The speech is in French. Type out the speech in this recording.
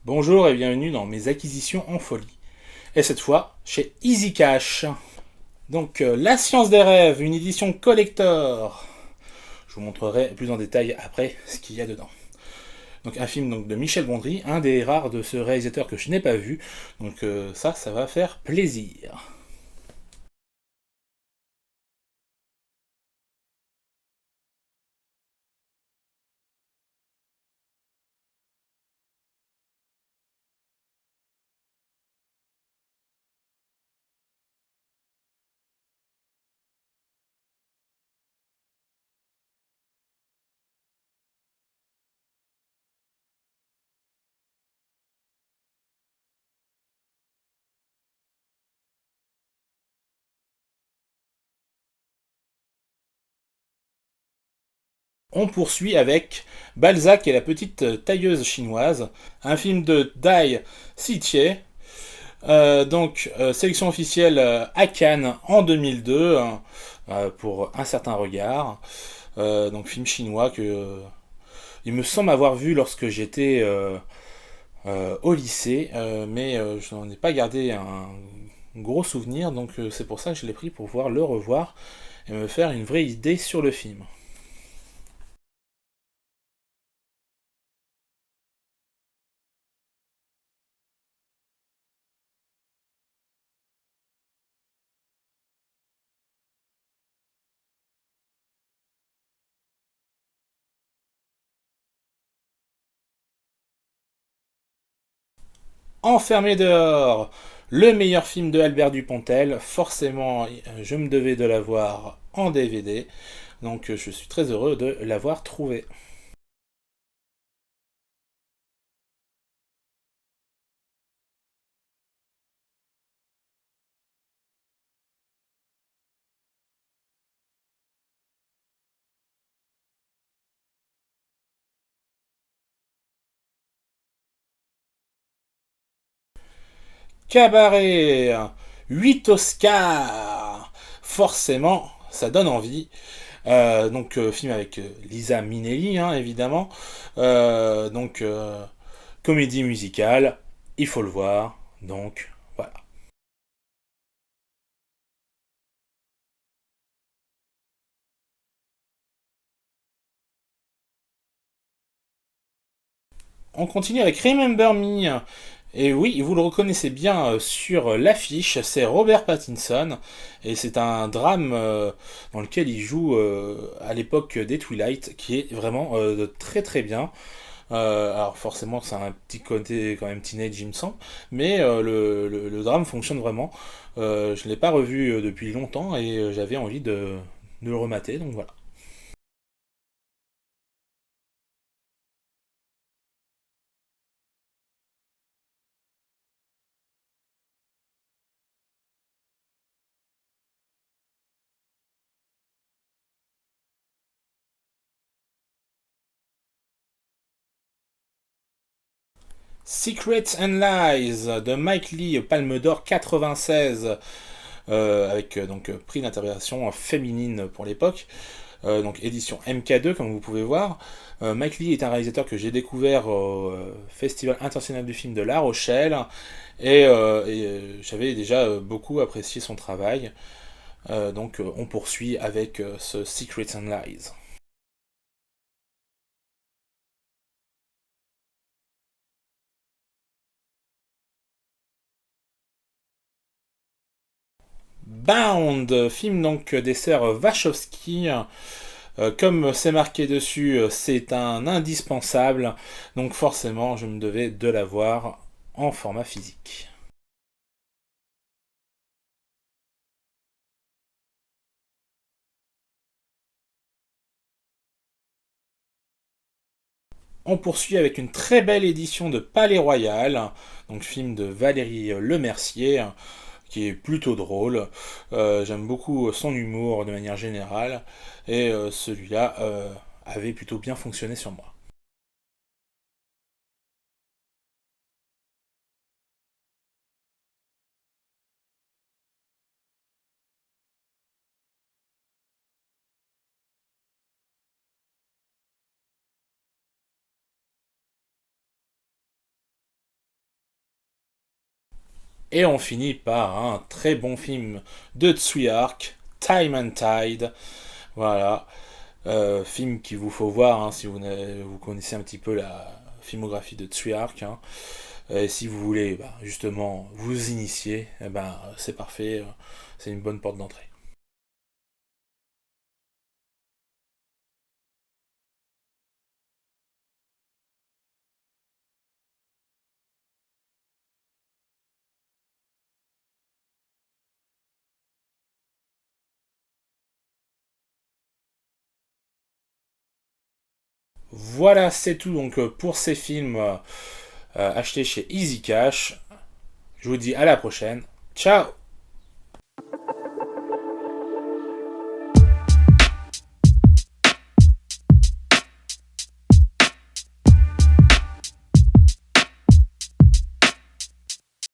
Bonjour et bienvenue dans mes acquisitions en folie. Et cette fois, chez Easy Cash. Donc, La Science des Rêves, une édition collector. Je vous montrerai plus en détail après ce qu'il y a dedans. Donc, un film de Michel Gondry, un des rares de ce réalisateur que je n'ai pas vu. Donc, ça va faire plaisir. On poursuit avec Balzac et la petite tailleuse chinoise, un film de Dai Sitie. Sélection officielle à Cannes en 2002 hein, pour Un certain regard. Film chinois que il me semble avoir vu lorsque j'étais au lycée, mais je n'en ai pas gardé un gros souvenir, donc c'est pour ça que je l'ai pris pour pouvoir le revoir et me faire une vraie idée sur le film. Enfermé dehors, le meilleur film de Albert Dupontel, forcément je me devais de l'avoir en DVD, donc je suis très heureux de l'avoir trouvé. Cabaret, 8 Oscars, forcément, ça donne envie. Film avec Lisa Minnelli, hein, évidemment. Euh, donc, euh, Comédie musicale, il faut le voir. Donc, voilà. On continue avec Remember Me. Et oui, vous le reconnaissez bien sur l'affiche, c'est Robert Pattinson. Et c'est un drame dans lequel il joue à l'époque des Twilight, qui est vraiment très très bien. Alors forcément, c'est un petit côté quand même teenage, il me semble, mais le drame fonctionne vraiment. Je ne l'ai pas revu depuis longtemps et j'avais envie de le remater, donc voilà. Secrets and Lies de Mike Lee, Palme d'Or 96, avec prix d'interprétation féminine pour l'époque. Donc édition MK2 comme vous pouvez voir. Mike Lee est un réalisateur que j'ai découvert au Festival international du film de La Rochelle et j'avais déjà beaucoup apprécié son travail. On poursuit avec ce Secrets and Lies. Bound, film donc des sœurs Wachowski. Comme c'est marqué dessus, c'est un indispensable, donc forcément je me devais de l'avoir en format physique. On poursuit avec une très belle édition de Palais Royal, donc film de Valérie Lemercier, qui est plutôt drôle. J'aime beaucoup son humour de manière générale, et celui-là avait plutôt bien fonctionné sur moi. Et on finit par un très bon film de Tsuyark, Time and Tide. Voilà. Film qu'il vous faut voir hein, si vous connaissez un petit peu la filmographie de Tsuyark. Hein. Et si vous voulez justement vous initier, c'est parfait. C'est une bonne porte d'entrée. Voilà, c'est tout donc pour ces films achetés chez Easy Cash. Je vous dis à la prochaine. Ciao.